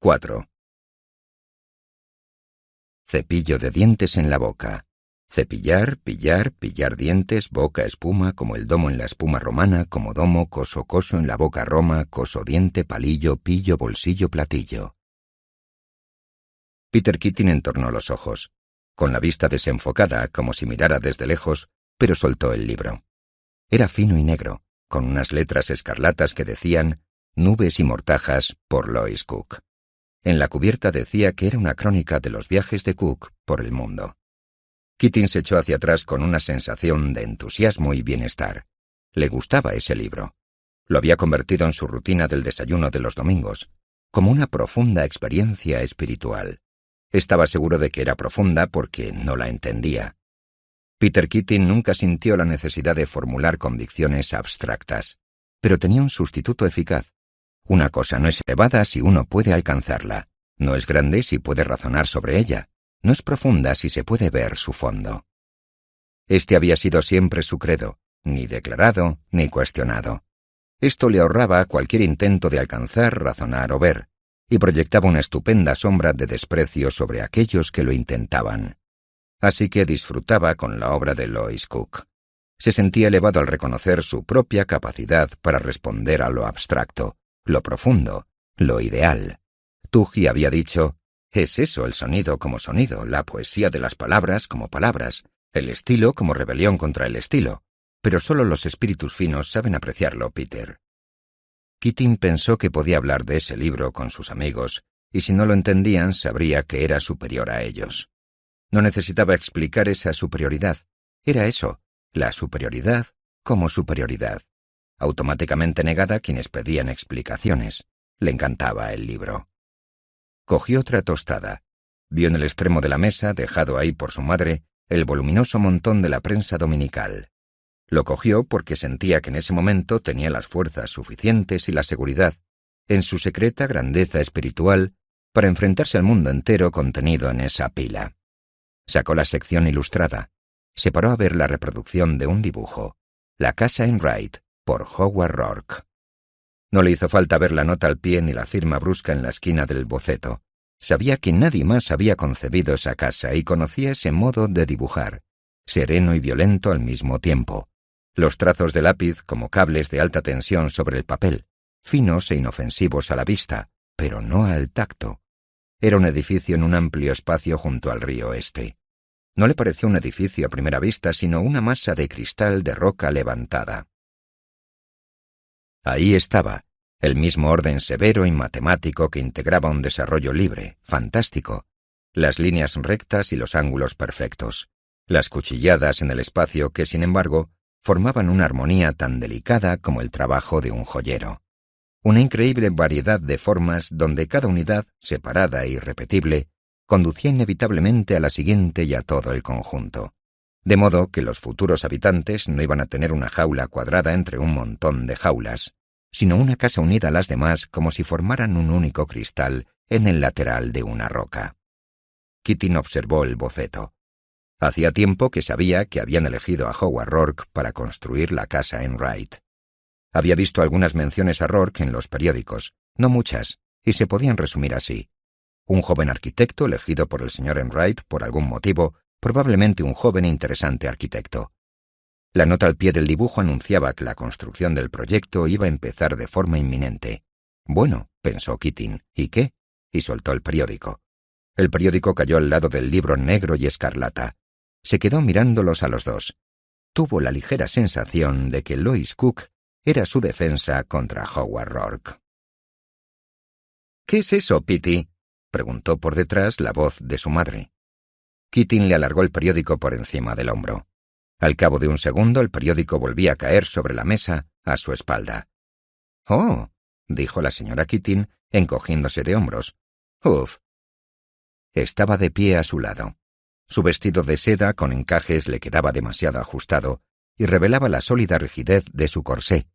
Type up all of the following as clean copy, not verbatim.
4. Cepillo de dientes en la boca. Cepillar, pillar, pillar dientes, boca, espuma, como el domo en la espuma romana, como domo, coso, coso en la boca roma, coso, diente, palillo, pillo, bolsillo, platillo. Peter Keating entornó los ojos, con la vista desenfocada, como si mirara desde lejos, pero soltó el libro. Era fino y negro, con unas letras escarlatas que decían «Nubes y mortajas» por Lois Cook. En la cubierta decía que era una crónica de los viajes de Cook por el mundo. Keating se echó hacia atrás con una sensación de entusiasmo y bienestar. Le gustaba ese libro. Lo había convertido en su rutina del desayuno de los domingos, como una profunda experiencia espiritual. Estaba seguro de que era profunda porque no la entendía. Peter Keating nunca sintió la necesidad de formular convicciones abstractas, pero tenía un sustituto eficaz. Una cosa no es elevada si uno puede alcanzarla, no es grande si puede razonar sobre ella, no es profunda si se puede ver su fondo. Este había sido siempre su credo, ni declarado ni cuestionado. Esto le ahorraba cualquier intento de alcanzar, razonar o ver, y proyectaba una estupenda sombra de desprecio sobre aquellos que lo intentaban. Así que disfrutaba con la obra de Lois Cook. Se sentía elevado al reconocer su propia capacidad para responder a lo abstracto, lo profundo, lo ideal. Tuggy había dicho: «Es eso el sonido como sonido, la poesía de las palabras como palabras, el estilo como rebelión contra el estilo. Pero solo los espíritus finos saben apreciarlo, Peter». Keating pensó que podía hablar de ese libro con sus amigos, y si no lo entendían, sabría que era superior a ellos. No necesitaba explicar esa superioridad. Era eso, la superioridad como superioridad. Automáticamente negada a quienes pedían explicaciones. Le encantaba el libro. Cogió otra tostada. Vio en el extremo de la mesa, dejado ahí por su madre, el voluminoso montón de la prensa dominical. Lo cogió porque sentía que en ese momento tenía las fuerzas suficientes y la seguridad, en su secreta grandeza espiritual, para enfrentarse al mundo entero contenido en esa pila. Sacó la sección ilustrada. Se paró a ver la reproducción de un dibujo, La casa Enright, por Howard Rourke. No le hizo falta ver la nota al pie ni la firma brusca en la esquina del boceto. Sabía que nadie más había concebido esa casa y conocía ese modo de dibujar, sereno y violento al mismo tiempo. Los trazos de lápiz como cables de alta tensión sobre el papel, finos e inofensivos a la vista, pero no al tacto. Era un edificio en un amplio espacio junto al río Este. No le pareció un edificio a primera vista, sino una masa de cristal de roca levantada. Ahí estaba, el mismo orden severo y matemático que integraba un desarrollo libre, fantástico, las líneas rectas y los ángulos perfectos, las cuchilladas en el espacio que, sin embargo, formaban una armonía tan delicada como el trabajo de un joyero. Una increíble variedad de formas donde cada unidad, separada e irrepetible, conducía inevitablemente a la siguiente y a todo el conjunto. De modo que los futuros habitantes no iban a tener una jaula cuadrada entre un montón de jaulas, sino una casa unida a las demás como si formaran un único cristal en el lateral de una roca. Keating observó el boceto. Hacía tiempo que sabía que habían elegido a Howard Rourke para construir la casa Enright. Había visto algunas menciones a Rourke en los periódicos, no muchas, y se podían resumir así. Un joven arquitecto elegido por el señor Enright por algún motivo, probablemente un joven e interesante arquitecto. La nota al pie del dibujo anunciaba que la construcción del proyecto iba a empezar de forma inminente. Bueno, pensó Keating, ¿y qué? Y soltó el periódico. El periódico cayó al lado del libro negro y escarlata. Se quedó mirándolos a los dos. Tuvo la ligera sensación de que Lois Cook era su defensa contra Howard Rourke. «¿Qué es eso, Petey?», preguntó por detrás la voz de su madre. Keating le alargó el periódico por encima del hombro. Al cabo de un segundo el periódico volvía a caer sobre la mesa a su espalda. «Oh», dijo la señora Keating, encogiéndose de hombros. «Uf». Estaba de pie a su lado. Su vestido de seda con encajes le quedaba demasiado ajustado y revelaba la sólida rigidez de su corsé.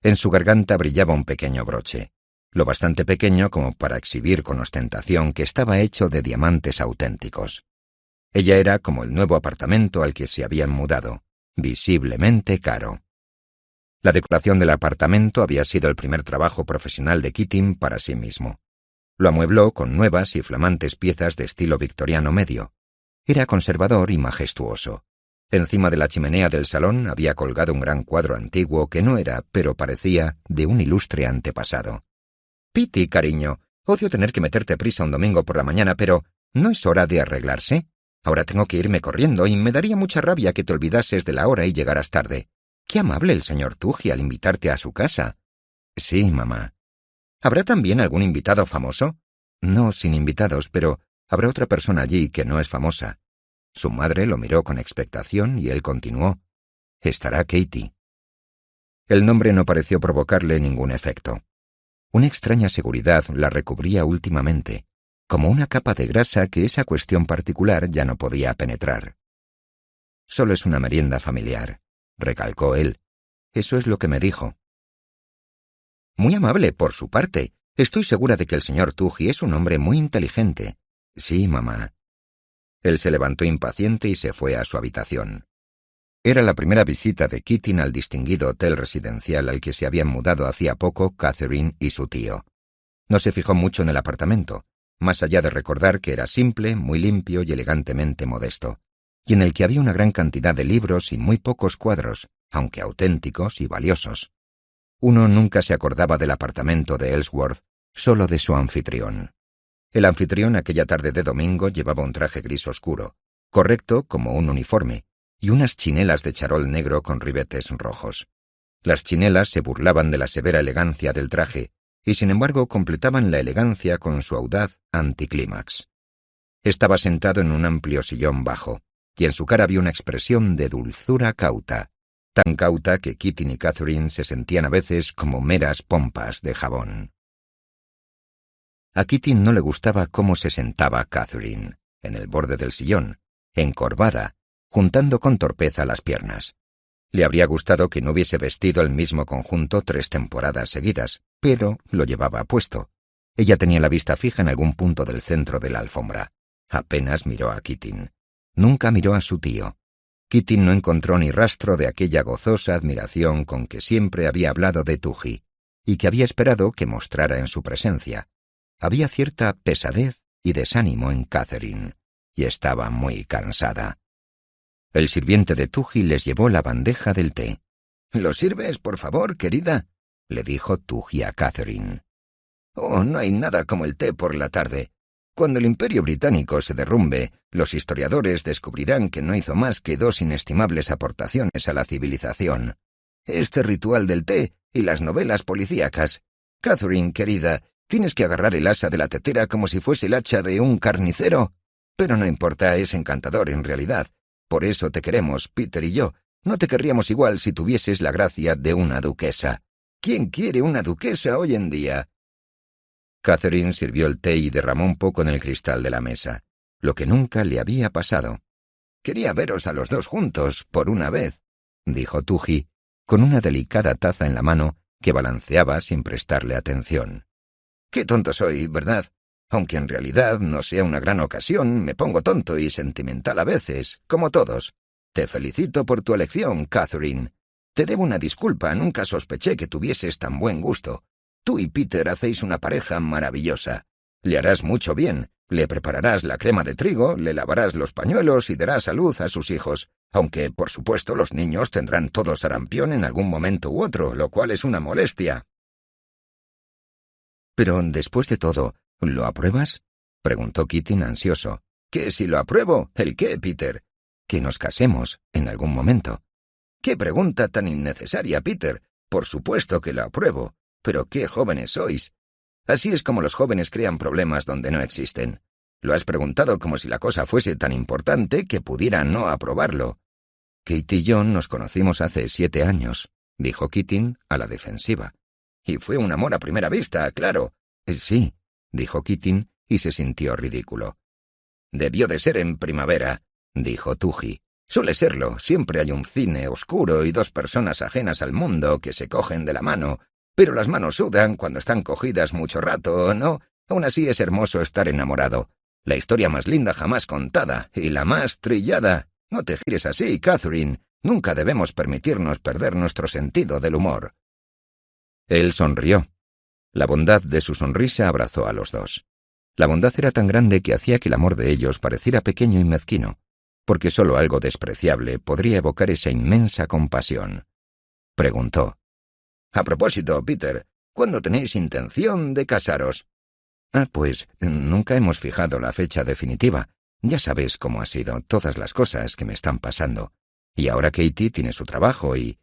En su garganta brillaba un pequeño broche, lo bastante pequeño como para exhibir con ostentación que estaba hecho de diamantes auténticos. Ella era como el nuevo apartamento al que se habían mudado, visiblemente caro. La decoración del apartamento había sido el primer trabajo profesional de Keating para sí mismo. Lo amuebló con nuevas y flamantes piezas de estilo victoriano medio. Era conservador y majestuoso. Encima de la chimenea del salón había colgado un gran cuadro antiguo que no era, pero parecía, de un ilustre antepasado. «Pitty, cariño, odio tener que meterte prisa un domingo por la mañana, pero ¿no es hora de arreglarse? Ahora tengo que irme corriendo y me daría mucha rabia que te olvidases de la hora y llegaras tarde. Qué amable el señor Tuggy al invitarte a su casa». «Sí, mamá». «¿Habrá también algún invitado famoso?» «No, sin invitados, pero habrá otra persona allí que no es famosa». Su madre lo miró con expectación y él continuó: «Estará Katie». El nombre no pareció provocarle ningún efecto. Una extraña seguridad la recubría últimamente, como una capa de grasa que esa cuestión particular ya no podía penetrar. «Solo es una merienda familiar», recalcó él. «Eso es lo que me dijo». «Muy amable por su parte. Estoy segura de que el señor Tuggy es un hombre muy inteligente». «Sí, mamá». Él se levantó impaciente y se fue a su habitación. Era la primera visita de Keating al distinguido hotel residencial al que se habían mudado hacía poco Catherine y su tío. No se fijó mucho en el apartamento, más allá de recordar que era simple, muy limpio y elegantemente modesto, y en el que había una gran cantidad de libros y muy pocos cuadros, aunque auténticos y valiosos. Uno nunca se acordaba del apartamento de Ellsworth, solo de su anfitrión. El anfitrión aquella tarde de domingo llevaba un traje gris oscuro, correcto como un uniforme, y unas chinelas de charol negro con ribetes rojos. Las chinelas se burlaban de la severa elegancia del traje, y sin embargo completaban la elegancia con su audaz anticlímax. Estaba sentado en un amplio sillón bajo, y en su cara había una expresión de dulzura cauta, tan cauta que Keating y Catherine se sentían a veces como meras pompas de jabón. A Keating no le gustaba cómo se sentaba Catherine, en el borde del sillón, encorvada, juntando con torpeza las piernas. Le habría gustado que no hubiese vestido el mismo conjunto 3 temporadas seguidas, pero lo llevaba puesto. Ella tenía la vista fija en algún punto del centro de la alfombra. Apenas miró a Keating. Nunca miró a su tío. Keating no encontró ni rastro de aquella gozosa admiración con que siempre había hablado de Tuggy, y que había esperado que mostrara en su presencia. Había cierta pesadez y desánimo en Catherine, y estaba muy cansada. El sirviente de Tuggy les llevó la bandeja del té. «¿Lo sirves, por favor, querida?», le dijo Tuggy a Catherine. «Oh, no hay nada como el té por la tarde. Cuando el Imperio Británico se derrumbe, los historiadores descubrirán que no hizo más que 2 inestimables aportaciones a la civilización: este ritual del té y las novelas policíacas. Catherine, querida, tienes que agarrar el asa de la tetera como si fuese el hacha de un carnicero. Pero no importa, es encantador en realidad. Por eso te queremos, Peter y yo. No te querríamos igual si tuvieses la gracia de una duquesa. ¿Quién quiere una duquesa hoy en día?». Catherine sirvió el té y derramó un poco en el cristal de la mesa, lo que nunca le había pasado. «Quería veros a los 2 juntos, por una vez», dijo Tuggy, con una delicada taza en la mano que balanceaba sin prestarle atención. «Qué tonto soy, ¿verdad? Aunque en realidad no sea una gran ocasión, me pongo tonto y sentimental a veces, como todos. Te felicito por tu elección, Catherine. Te debo una disculpa, nunca sospeché que tuvieses tan buen gusto. Tú y Peter hacéis una pareja maravillosa. Le harás mucho bien, le prepararás la crema de trigo, le lavarás los pañuelos y darás a luz a sus hijos, aunque, por supuesto, los niños tendrán todos sarampión en algún momento u otro, lo cual es una molestia». «Pero, después de todo, ¿lo apruebas?», preguntó Keating ansioso. «¿Qué si lo apruebo? ¿El qué, Peter?». «Que nos casemos, en algún momento». «¡Qué pregunta tan innecesaria, Peter! Por supuesto que lo apruebo. Pero qué jóvenes sois. Así es como los jóvenes crean problemas donde no existen. Lo has preguntado como si la cosa fuese tan importante que pudiera no aprobarlo». «Kate y yo nos conocimos hace 7 años», dijo Keating a la defensiva. «Y fue un amor a primera vista, claro». «Sí», dijo Keating y se sintió ridículo. «Debió de ser en primavera», dijo Tuggy. «Suele serlo, siempre hay un cine oscuro y 2 personas ajenas al mundo que se cogen de la mano, pero las manos sudan cuando están cogidas mucho rato, ¿no? Aún así es hermoso estar enamorado. La historia más linda jamás contada y la más trillada. No te gires así, Catherine. Nunca debemos permitirnos perder nuestro sentido del humor». Él sonrió. La bondad de su sonrisa abrazó a los 2. La bondad era tan grande que hacía que el amor de ellos pareciera pequeño y mezquino, porque sólo algo despreciable podría evocar esa inmensa compasión. Preguntó: «A propósito, Peter, ¿cuándo tenéis intención de casaros?» Pues nunca hemos fijado la fecha definitiva. Ya sabes cómo ha sido todas las cosas que me están pasando. Y ahora Katie tiene su trabajo y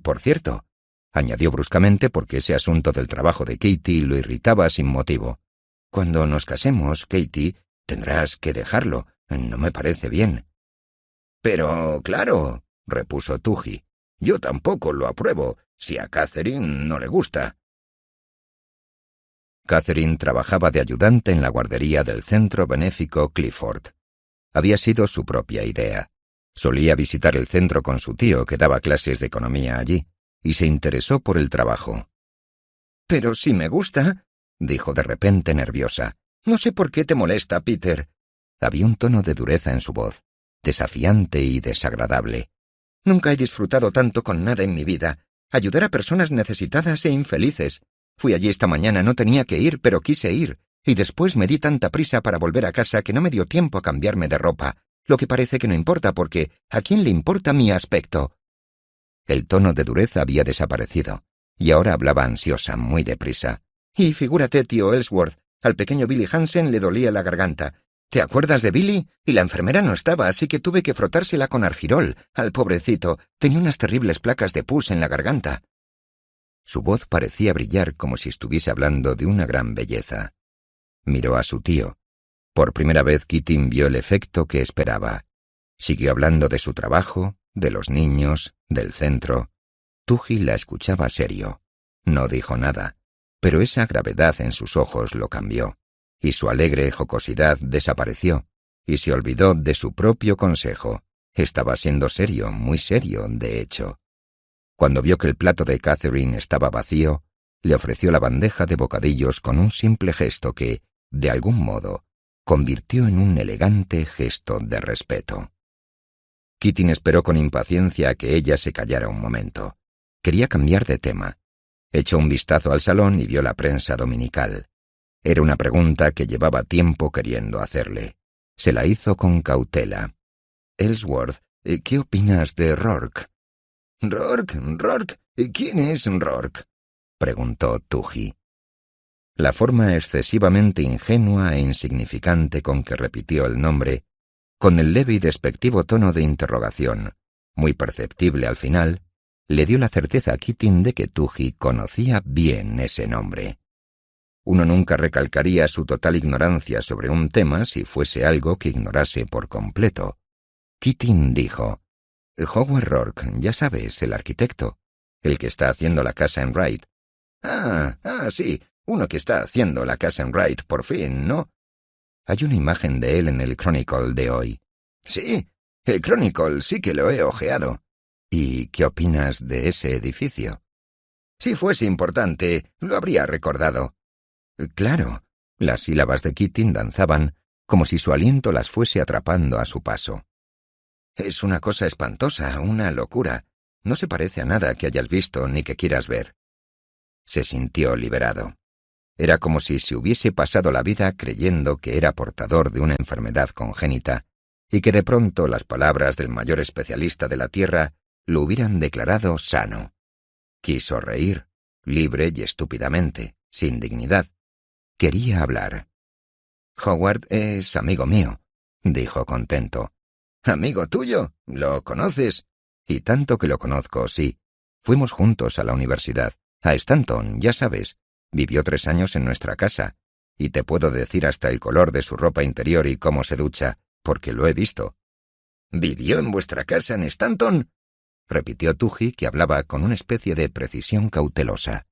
por cierto», añadió bruscamente porque ese asunto del trabajo de Katie lo irritaba sin motivo, «cuando nos casemos, Katie, tendrás que dejarlo. No me parece bien». «Pero, claro», repuso Tughy, «yo tampoco lo apruebo, si a Catherine no le gusta». Catherine trabajaba de ayudante en la guardería del centro benéfico Clifford. Había sido su propia idea. Solía visitar el centro con su tío, que daba clases de economía allí, y se interesó por el trabajo. «Pero si me gusta», dijo de repente nerviosa. «No sé por qué te molesta, Peter». Había un tono de dureza en su voz, desafiante y desagradable. «Nunca he disfrutado tanto con nada en mi vida. Ayudar a personas necesitadas e infelices. Fui allí esta mañana, no tenía que ir, pero quise ir. Y después me di tanta prisa para volver a casa que no me dio tiempo a cambiarme de ropa. Lo que parece que no importa porque ¿a quién le importa mi aspecto?» El tono de dureza había desaparecido, y ahora hablaba ansiosa, muy deprisa. «Y figúrate, tío Ellsworth, al pequeño Billy Hansen le dolía la garganta. ¿Te acuerdas de Billy? Y la enfermera no estaba, así que tuve que frotársela con argirol. Al pobrecito, tenía unas terribles placas de pus en la garganta». Su voz parecía brillar como si estuviese hablando de una gran belleza. Miró a su tío. Por primera vez Keating vio el efecto que esperaba. Siguió hablando de su trabajo, de los niños, del centro. Tughy la escuchaba serio. No dijo nada, pero esa gravedad en sus ojos lo cambió, y su alegre jocosidad desapareció, y se olvidó de su propio consejo. Estaba siendo serio, muy serio, de hecho. Cuando vio que el plato de Catherine estaba vacío, le ofreció la bandeja de bocadillos con un simple gesto que, de algún modo, convirtió en un elegante gesto de respeto. Keating esperó con impaciencia a que ella se callara un momento. Quería cambiar de tema. Echó un vistazo al salón y vio la prensa dominical. Era una pregunta que llevaba tiempo queriendo hacerle. Se la hizo con cautela. «Ellsworth, ¿qué opinas de Rourke?» «¿Rourke? ¿Quién es Rourke?», preguntó Tughy. La forma excesivamente ingenua e insignificante con que repitió el nombre, con el leve y despectivo tono de interrogación, muy perceptible al final, le dio la certeza a Keating de que Tughy conocía bien ese nombre. Uno nunca recalcaría su total ignorancia sobre un tema si fuese algo que ignorase por completo. Keating dijo: «Howard Rourke, ya sabes, el arquitecto, el que está haciendo la casa en Wright». Sí, uno que está haciendo la casa en Wright, por fin, ¿no? Hay una imagen de él en el Chronicle de hoy». «Sí, el Chronicle sí que lo he ojeado». «¿Y qué opinas de ese edificio?» «Si fuese importante, lo habría recordado». «Claro». Las sílabas de Keating danzaban como si su aliento las fuese atrapando a su paso. «Es una cosa espantosa, una locura. No se parece a nada que hayas visto ni que quieras ver». Se sintió liberado. Era como si se hubiese pasado la vida creyendo que era portador de una enfermedad congénita y que de pronto las palabras del mayor especialista de la Tierra lo hubieran declarado sano. Quiso reír, libre y estúpidamente, sin dignidad. Quería hablar. «Howard es amigo mío», dijo contento. «¿Amigo tuyo? ¿Lo conoces?» «Y tanto que lo conozco, sí. Fuimos juntos a la universidad, a Stanton, ya sabes. Vivió 3 años en nuestra casa, y te puedo decir hasta el color de su ropa interior y cómo se ducha, porque lo he visto». «¿Vivió en vuestra casa en Stanton?», repitió Tughy, que hablaba con una especie de precisión cautelosa.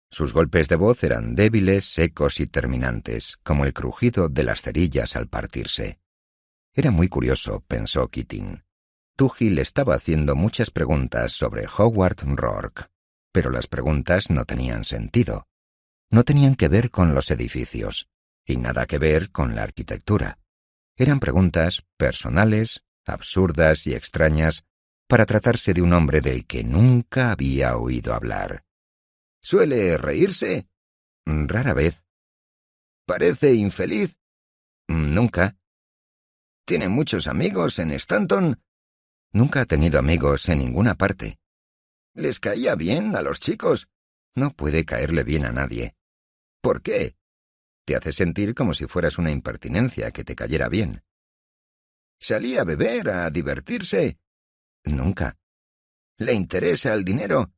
Sus golpes de voz eran débiles, secos y terminantes, como el crujido de las cerillas al partirse. Era muy curioso, pensó Keating. Tughy le estaba haciendo muchas preguntas sobre Howard Rourke, pero las preguntas no tenían sentido. No tenían que ver con los edificios, y nada que ver con la arquitectura. Eran preguntas personales, absurdas y extrañas, para tratarse de un hombre del que nunca había oído hablar. «¿Suele reírse?» «Rara vez». «¿Parece infeliz?» Nunca. ¿Tiene muchos amigos en Stanton? Nunca ha tenido amigos en ninguna parte. ¿Les caía bien a los chicos? No puede caerle bien a nadie. ¿Por qué? Te hace sentir como si fueras una impertinencia que te cayera bien. ¿Salía a beber, a divertirse? Nunca. ¿Le interesa el dinero?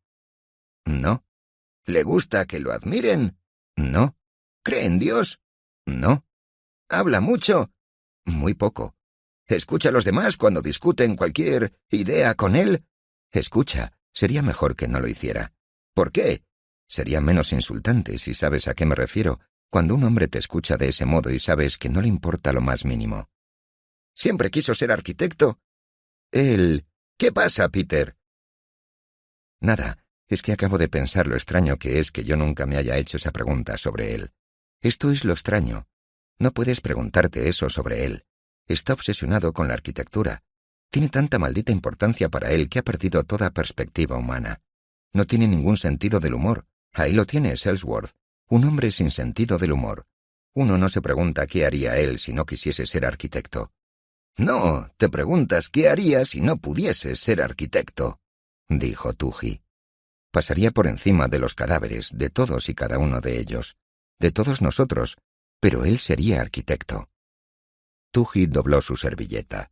No. ¿Le gusta que lo admiren? No. ¿Cree en Dios? No. ¿Habla mucho? Muy poco. ¿Escucha a los demás cuando discuten cualquier idea con él? Escucha. Sería mejor que no lo hiciera. ¿Por qué? Sería menos insultante, si sabes a qué me refiero, cuando un hombre te escucha de ese modo y sabes que no le importa lo más mínimo. ¿Siempre quiso ser arquitecto? Él... ¿Qué pasa, Peter? Nada, es que acabo de pensar lo extraño que es que yo nunca me haya hecho esa pregunta sobre él. Esto es lo extraño. No puedes preguntarte eso sobre él. Está obsesionado con la arquitectura. Tiene tanta maldita importancia para él que ha perdido toda perspectiva humana. No tiene ningún sentido del humor. Ahí lo tienes, Ellsworth. Un hombre sin sentido del humor. Uno no se pregunta qué haría él si no quisiese ser arquitecto. No, te preguntas qué haría si no pudieses ser arquitecto, dijo Toohey. Pasaría por encima de los cadáveres, de todos y cada uno de ellos, de todos nosotros, pero él sería arquitecto. Toohey dobló su servilleta.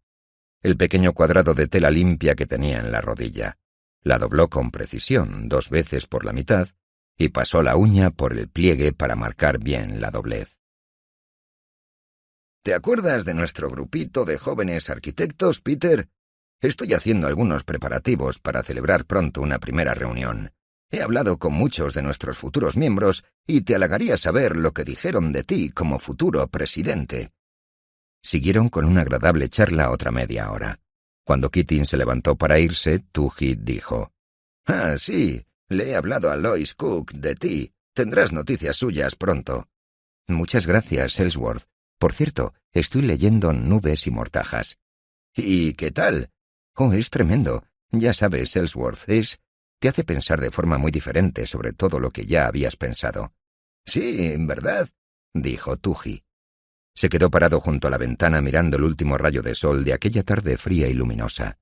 El pequeño cuadrado de tela limpia que tenía en la rodilla. La dobló con precisión, 2 veces por la mitad, y pasó la uña por el pliegue para marcar bien la doblez. ¿Te acuerdas de nuestro grupito de jóvenes arquitectos, Peter? Estoy haciendo algunos preparativos para celebrar pronto una primera reunión. He hablado con muchos de nuestros futuros miembros y te halagaría saber lo que dijeron de ti como futuro presidente. Siguieron con una agradable charla otra media hora. Cuando Keating se levantó para irse, Toohey dijo: «Ah, sí, le he hablado a Lois Cook de ti. Tendrás noticias suyas pronto». «Muchas gracias, Ellsworth. Por cierto, estoy leyendo Nubes y Mortajas». «¿Y qué tal?» «Oh, es tremendo. Ya sabes, Ellsworth, te hace pensar de forma muy diferente sobre todo lo que ya habías pensado». «Sí, ¿verdad?», dijo Toohey. Se quedó parado junto a la ventana mirando el último rayo de sol de aquella tarde fría y luminosa.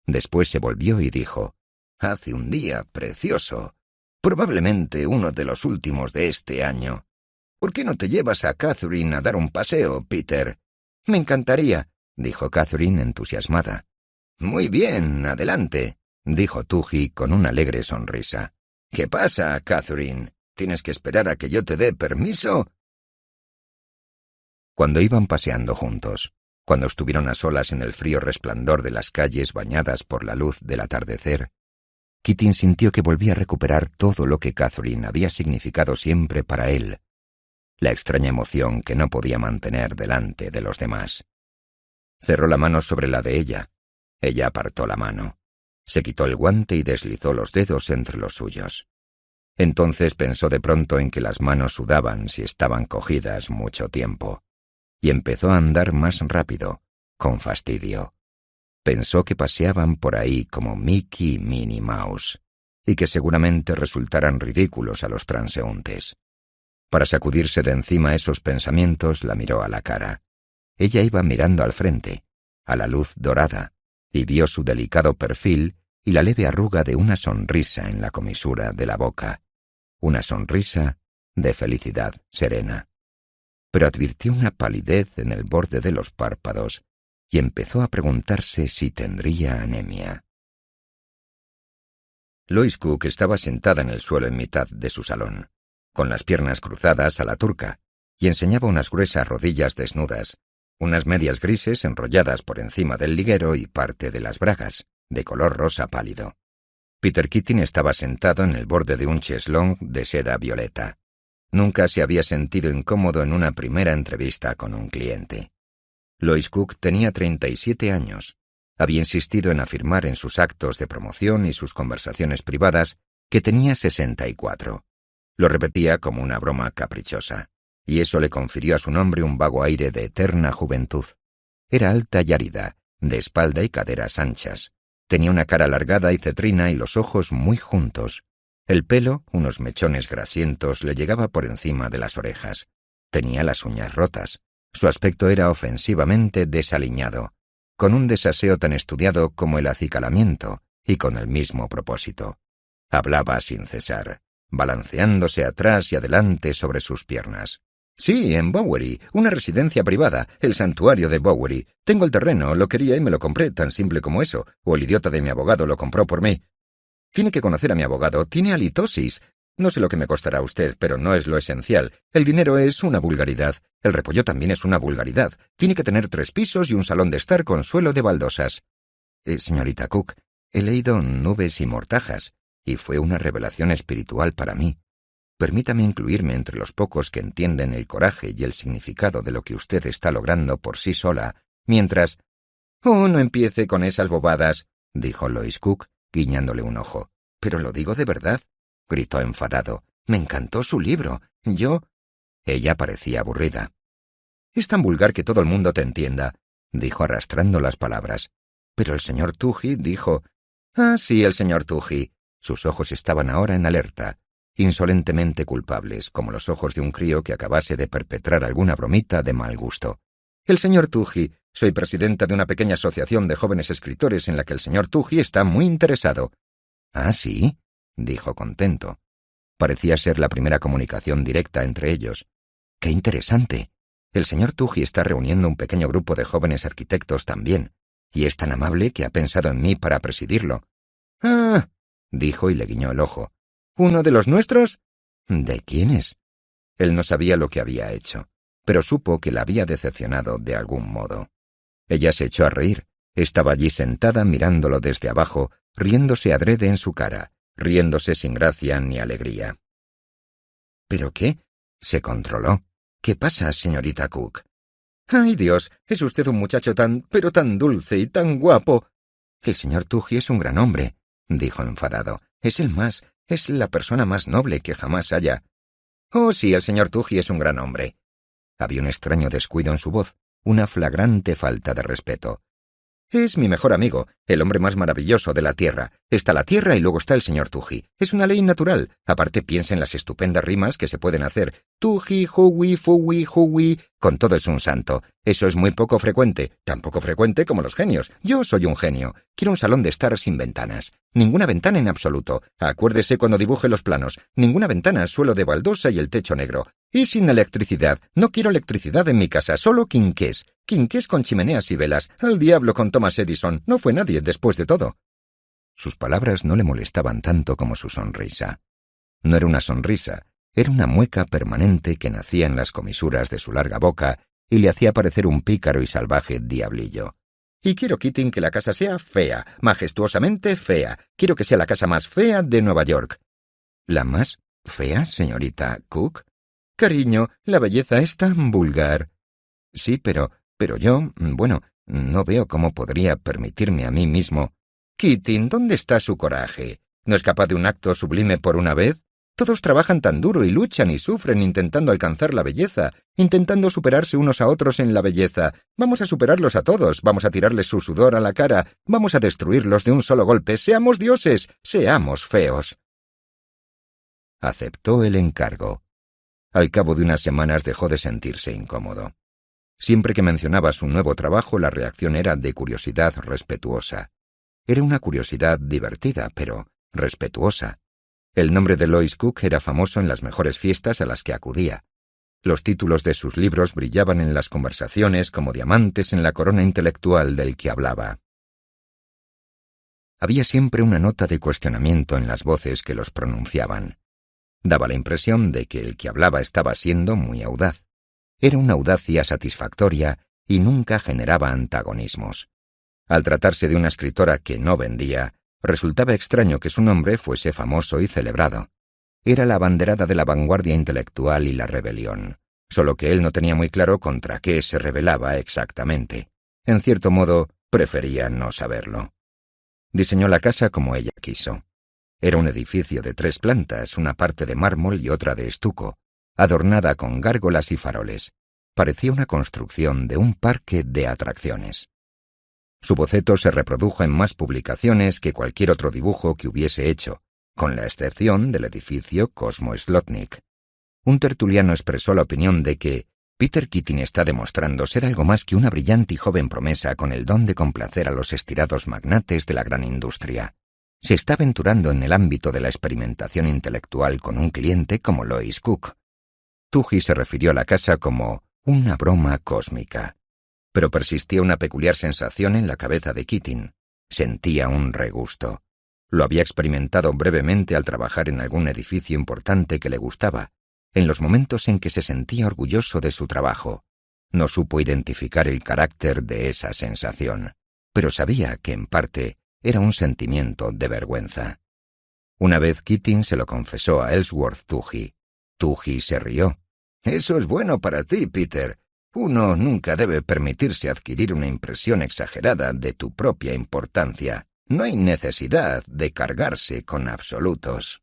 Después se volvió y dijo: «Hace un día precioso. Probablemente uno de los últimos de este año. ¿Por qué no te llevas a Catherine a dar un paseo, Peter?» «Me encantaría», dijo Catherine entusiasmada. «Muy bien, adelante», dijo Toohey con una alegre sonrisa. «¿Qué pasa, Catherine? ¿Tienes que esperar a que yo te dé permiso?» Cuando iban paseando juntos, cuando estuvieron a solas en el frío resplandor de las calles bañadas por la luz del atardecer, Keating sintió que volvía a recuperar todo lo que Catherine había significado siempre para él, la extraña emoción que no podía mantener delante de los demás. Cerró la mano sobre la de ella. Ella apartó la mano. Se quitó el guante y deslizó los dedos entre los suyos. Entonces pensó de pronto en que las manos sudaban si estaban cogidas mucho tiempo, y empezó a andar más rápido, con fastidio. Pensó que paseaban por ahí como Mickey y Minnie Mouse, y que seguramente resultaran ridículos a los transeúntes. Para sacudirse de encima esos pensamientos, la miró a la cara. Ella iba mirando al frente, a la luz dorada, y vio su delicado perfil y la leve arruga de una sonrisa en la comisura de la boca. Una sonrisa de felicidad serena. Pero advirtió una palidez en el borde de los párpados y empezó a preguntarse si tendría anemia. Lois Cook estaba sentada en el suelo en mitad de su salón, con las piernas cruzadas a la turca, y enseñaba unas gruesas rodillas desnudas, unas medias grises enrolladas por encima del liguero y parte de las bragas, de color rosa pálido. Peter Keating estaba sentado en el borde de un cheslong de seda violeta. Nunca se había sentido incómodo en una primera entrevista con un cliente. Lois Cook tenía 37 años. Había insistido en afirmar en sus actos de promoción y sus conversaciones privadas que tenía 64. Lo repetía como una broma caprichosa, y eso le confirió a su nombre un vago aire de eterna juventud. Era alta y árida, de espalda y caderas anchas. Tenía una cara alargada y cetrina y los ojos muy juntos. El pelo, unos mechones grasientos, le llegaba por encima de las orejas. Tenía las uñas rotas. Su aspecto era ofensivamente desaliñado, con un desaseo tan estudiado como el acicalamiento, y con el mismo propósito. Hablaba sin cesar, balanceándose atrás y adelante sobre sus piernas. «Sí, en Bowery, una residencia privada, el santuario de Bowery. Tengo el terreno, lo quería y me lo compré, tan simple como eso. O el idiota de mi abogado lo compró por mí. Tiene que conocer a mi abogado, tiene halitosis. No sé lo que me costará a usted, pero no es lo esencial. El dinero es una vulgaridad. El repollo también es una vulgaridad. Tiene que tener 3 pisos y un salón de estar con suelo de baldosas». Señorita Cook, he leído Nubes y Mortajas, y fue una revelación espiritual para mí. Permítame incluirme entre los pocos que entienden el coraje y el significado de lo que usted está logrando por sí sola, mientras... «Oh, no empiece con esas bobadas», dijo Lois Cook, guiñándole un ojo. «Pero lo digo de verdad», gritó enfadado. «Me encantó su libro. Yo...» Ella parecía aburrida. «Es tan vulgar que todo el mundo te entienda», dijo arrastrando las palabras. Pero el señor Toohey dijo... «Ah, sí, el señor Toohey». Sus ojos estaban ahora en alerta, insolentemente culpables, como los ojos de un crío que acabase de perpetrar alguna bromita de mal gusto. «El señor Toohey. Soy presidenta de una pequeña asociación de jóvenes escritores en la que el señor Toohey está muy interesado». «¿Ah, sí?», dijo contento. Parecía ser la primera comunicación directa entre ellos. «¡Qué interesante! El señor Toohey está reuniendo un pequeño grupo de jóvenes arquitectos también, y es tan amable que ha pensado en mí para presidirlo». «Ah», dijo y le guiñó el ojo. «¿Uno de los nuestros?» «¿De quiénes?» Él no sabía lo que había hecho, pero supo que la había decepcionado de algún modo. Ella se echó a reír. Estaba allí sentada mirándolo desde abajo, riéndose adrede en su cara, riéndose sin gracia ni alegría. «¿Pero qué?» Se controló. «¿Qué pasa, señorita Cook?» «¡Ay, Dios! Es usted un muchacho pero tan dulce y tan guapo». «El señor Toohey es un gran hombre», dijo enfadado. Es la persona más noble que jamás haya». «Oh, sí, el señor Toohey es un gran hombre». Había un extraño descuido en su voz, una flagrante falta de respeto. «Es mi mejor amigo, el hombre más maravilloso de la Tierra. Está la Tierra y luego está el señor Toohey. Es una ley natural. Aparte piensa en las estupendas rimas que se pueden hacer. Toohey, Huey, Fuey, Huey. Con todo es un santo. Eso es muy poco frecuente. Tan poco frecuente como los genios. Yo soy un genio. Quiero un salón de estar sin ventanas. Ninguna ventana en absoluto. Acuérdese cuando dibuje los planos. Ninguna ventana, suelo de baldosa y el techo negro. Y sin electricidad. No quiero electricidad en mi casa, solo quinqués. Quinqués con chimeneas y velas. Al diablo con Thomas Edison. No fue nadie, después de todo». Sus palabras no le molestaban tanto como su sonrisa. No era una sonrisa, era una mueca permanente que nacía en las comisuras de su larga boca y le hacía parecer un pícaro y salvaje diablillo. «Y quiero, Keating, que la casa sea fea, majestuosamente fea. Quiero que sea la casa más fea de Nueva York». «¿La más fea, señorita Cook?» «Cariño, la belleza es tan vulgar». «Sí, pero yo, bueno, no veo cómo podría permitirme a mí mismo». «Keating, ¿dónde está su coraje? ¿No es capaz de un acto sublime por una vez? Todos trabajan tan duro y luchan y sufren intentando alcanzar la belleza, intentando superarse unos a otros en la belleza. Vamos a superarlos a todos, vamos a tirarles su sudor a la cara, vamos a destruirlos de un solo golpe. ¡Seamos dioses! ¡Seamos feos!». Aceptó el encargo. Al cabo de unas semanas dejó de sentirse incómodo. Siempre que mencionaba su nuevo trabajo, la reacción era de curiosidad respetuosa. Era una curiosidad divertida, pero respetuosa. El nombre de Lois Cook era famoso en las mejores fiestas a las que acudía. Los títulos de sus libros brillaban en las conversaciones como diamantes en la corona intelectual del que hablaba. Había siempre una nota de cuestionamiento en las voces que los pronunciaban. Daba la impresión de que el que hablaba estaba siendo muy audaz. Era una audacia satisfactoria y nunca generaba antagonismos. Al tratarse de una escritora que no vendía, resultaba extraño que su nombre fuese famoso y celebrado. Era la abanderada de la vanguardia intelectual y la rebelión, solo que él no tenía muy claro contra qué se rebelaba exactamente. En cierto modo, prefería no saberlo. Diseñó la casa como ella quiso. Era un edificio de 3 plantas, una parte de mármol y otra de estuco, adornada con gárgolas y faroles. Parecía una construcción de un parque de atracciones. Su boceto se reprodujo en más publicaciones que cualquier otro dibujo que hubiese hecho, con la excepción del edificio Cosmo Slotnick. Un tertuliano expresó la opinión de que Peter Keating está demostrando ser algo más que una brillante y joven promesa con el don de complacer a los estirados magnates de la gran industria. Se está aventurando en el ámbito de la experimentación intelectual con un cliente como Lois Cook. Toohey se refirió a la casa como una broma cósmica. Pero persistía una peculiar sensación en la cabeza de Keating. Sentía un regusto. Lo había experimentado brevemente al trabajar en algún edificio importante que le gustaba, en los momentos en que se sentía orgulloso de su trabajo. No supo identificar el carácter de esa sensación, pero sabía que, en parte, era un sentimiento de vergüenza. Una vez Keating se lo confesó a Ellsworth Toohey. Toohey se rió. «Eso es bueno para ti, Peter. Uno nunca debe permitirse adquirir una impresión exagerada de tu propia importancia. No hay necesidad de cargarse con absolutos».